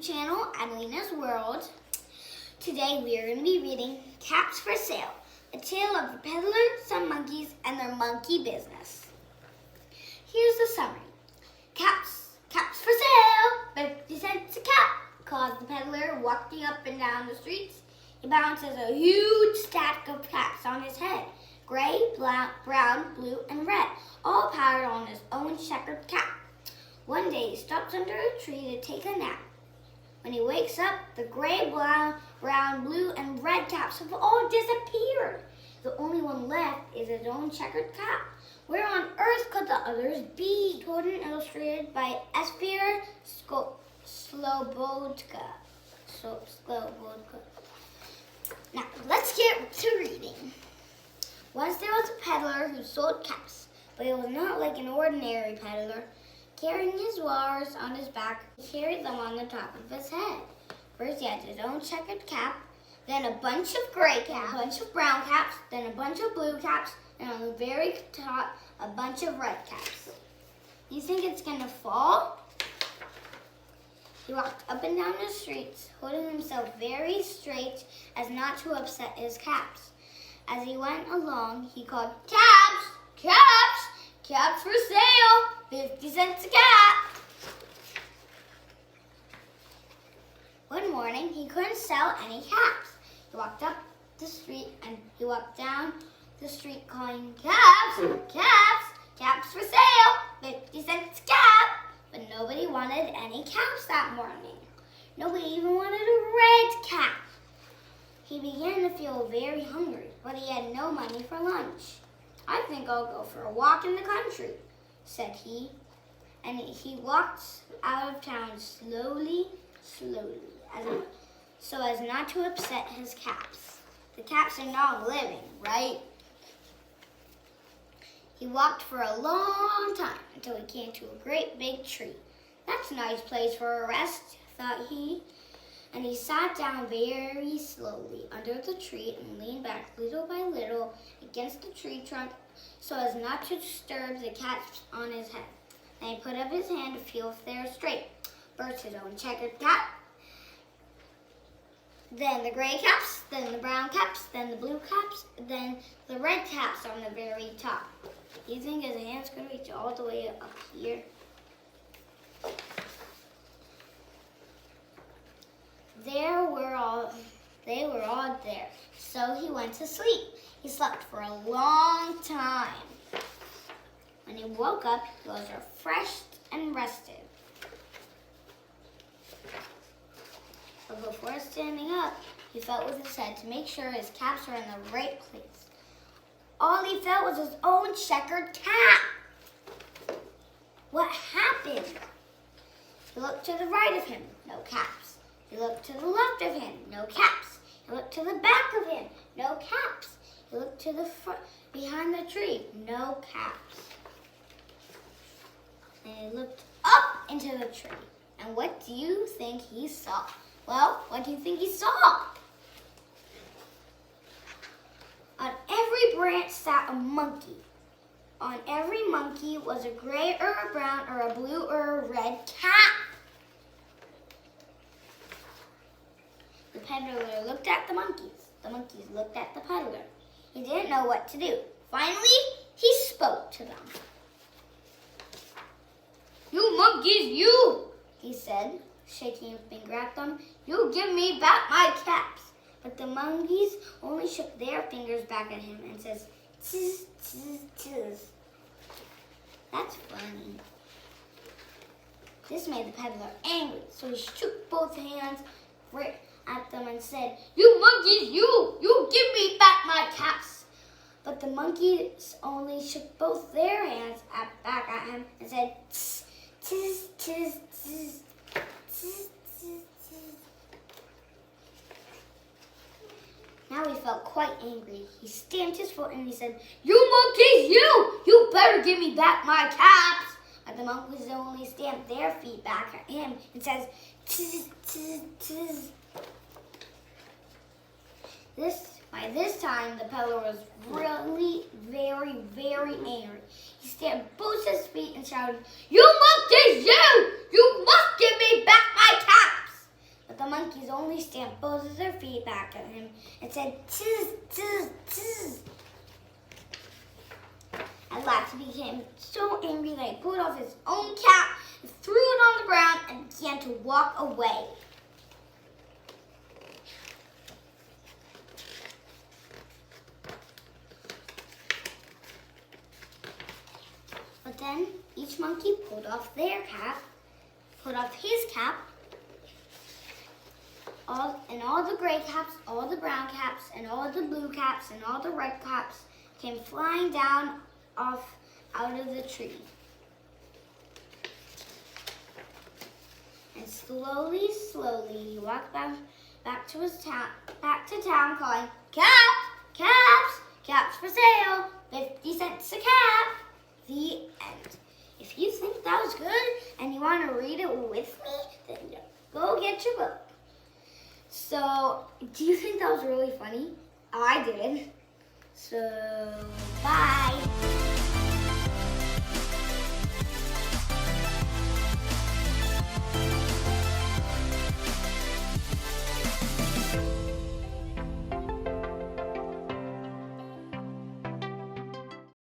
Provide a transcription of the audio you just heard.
channel, Adelina's World. Today we are going to be reading Caps for Sale, a tale of the peddler, some monkeys, and their monkey business. Here's the summary. Caps for sale, 50 cents a cap, calls the peddler, walking up and down the streets. He balances a huge stack of caps on his head, gray, brown, blue, and red, all powdered on his own checkered cap. One day he stops under a tree to take a nap. When he wakes up, the gray, brown, blue, and red caps have all disappeared. The only one left is his own checkered cap. Where on earth could the others be? Told and illustrated by Esphyr Slobodkina. Now, let's get to reading. Once there was a peddler who sold caps, but he was not like an ordinary peddler. Carrying his wares on his back, he carried them on the top of his head. First he had his own checkered cap, then a bunch of gray caps, a bunch of brown caps, then a bunch of blue caps, and on the very top, a bunch of red caps. You think it's gonna fall? He walked up and down the streets, holding himself very straight as not to upset his caps. As he went along, he called, "Caps! Caps! Caps for sale! 50 cents a cap!" One morning, he couldn't sell any caps. He walked up the street and he walked down the street calling, "Caps! Caps! Caps for sale! 50 cents a cap!" But nobody wanted any caps that morning. Nobody even wanted a red cap. He began to feel very hungry, but he had no money for lunch. "I think I'll go for a walk in the country," said he. And he walked out of town slowly, so as not to upset his caps. The caps are not living, right? He walked for a long time until he came to a great big tree. "That's a nice place for a rest," thought he. And he sat down very slowly under the tree and leaned back little by little against the tree trunk so as not to disturb the caps on his head. Then he put up his hand to feel if they were straight. First his own checkered cap, then the gray caps, then the brown caps, then the blue caps, then the red caps on the very top. Do you think his hands could reach all the way up here? They were all there, so he went to sleep. He slept for a long time. When he woke up, he was refreshed and rested. But before standing up, he felt with his head to make sure his caps were in the right place. All he felt was his own checkered cap. What happened? He looked to the right of him, no caps. He looked to the left of him, no caps. He looked to the back of him, no caps. He looked to the front, behind the tree, no caps. And he looked up into the tree. And what do you think he saw? Well, what do you think he saw? On every branch sat a monkey. On every monkey was a gray or a brown or a blue or a red cap. The peddler looked at the monkeys. The monkeys looked at the peddler. He didn't know what to do. Finally, he spoke to them. "You monkeys, you!" he said, shaking a finger at them. "You give me back my caps." But the monkeys only shook their fingers back at him and says, "Tz, tz, tz." That's funny. This made the peddler angry, so he shook both hands right at them and said, "You monkeys, you give me back my caps." But the monkeys only shook both their hands back at him and said, "Tz, tz, tz, tz, tz, tz, tz." Now he felt quite angry. He stamped his foot and he said, "You monkeys, you better give me back my caps." But the monkeys only stamped their feet back at him and says, "Tz, tz, tz." By this time, the peddler was really very, very angry. He stamped both his feet and shouted, "You monkeys, you must give me back my caps." the monkeys only stamped both of their feet back at him and said, "Tizz, tizz, tizz." At last he became so angry that he pulled off his own cap, threw it on the ground, and began to walk away. But then each monkey pulled off their cap, put off his cap, all the gray caps, all the brown caps, and all the blue caps, and all the red caps came flying down out of the tree. And slowly, he walked back to town calling, "Caps, caps, caps for sale, 50 cents a cap." The end. If you think that was good and you want to read it with me, then go get your book. So, do you think that was really funny? I did. So, bye.